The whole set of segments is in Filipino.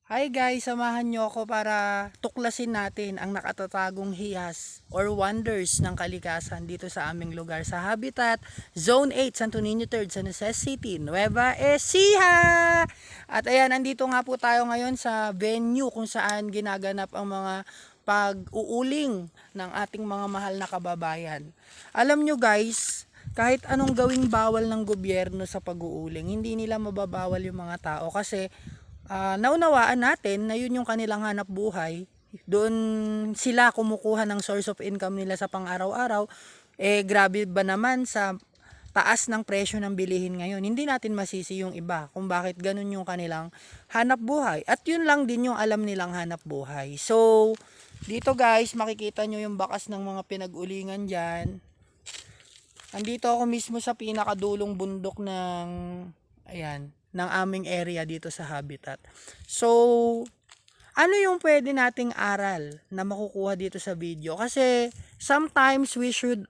Hi guys, samahan nyo ako para tuklasin natin ang nakatatagong hiyas or wonders ng kalikasan dito sa aming lugar sa Habitat Zone 8, Santo Niño 3rd, San Jose City, Nueva Ecija! At ayan, andito nga po tayo ngayon sa venue kung saan ginaganap ang mga pag-uuling ng ating mga mahal na kababayan. Alam nyo guys, kahit anong gawing bawal ng gobyerno sa pag-uuling, hindi nila mababawal yung mga tao kasi naunawaan natin na yun yung kanilang hanap buhay. Doon sila kumukuha ng source of income nila sa pang-araw-araw. Grabe ba naman sa taas ng presyo ng bilihin ngayon. Hindi natin masisi yung iba kung bakit ganun yung kanilang hanap buhay. At yun lang din yung alam nilang hanap buhay. So, dito guys, makikita nyo yung bakas ng mga pinag-ulingan dyan. Andito ako mismo sa pinakadulong bundok ng aming area dito sa Habitat. So, ano yung pwede nating aral na makukuha dito sa video? Kasi sometimes we should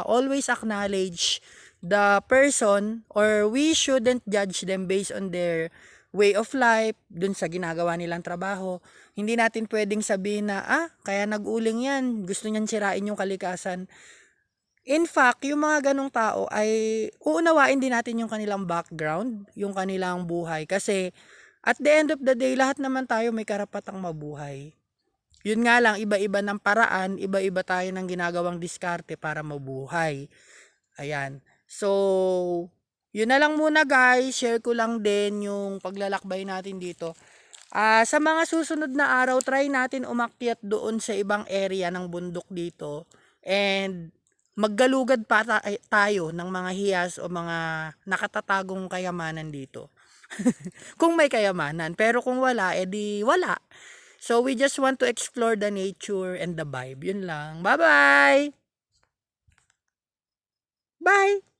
always acknowledge the person, or we shouldn't judge them based on their way of life, dun sa ginagawa nilang trabaho. Hindi natin pwedeng sabihin na, kaya nag-uling yan, gusto niyan sirain yung kalikasan. In fact, yung mga ganong tao ay uunawain din natin yung kanilang background, yung kanilang buhay. Kasi at the end of the day, lahat naman tayo may karapatang mabuhay. Yun nga lang, iba-iba ng paraan, iba-iba tayo ng ginagawang diskarte para mabuhay. Ayan. So, yun na lang muna guys. Share ko lang din yung paglalakbay natin dito. Sa mga susunod na araw, try natin umakyat doon sa ibang area ng bundok dito. And maggalugad pa tayo ng mga hiyas o mga nakatatagong kayamanan dito. Kung may kayamanan. Pero kung wala, edi wala. So we just want to explore the nature and the vibe. Yun lang. Bye-bye! Bye!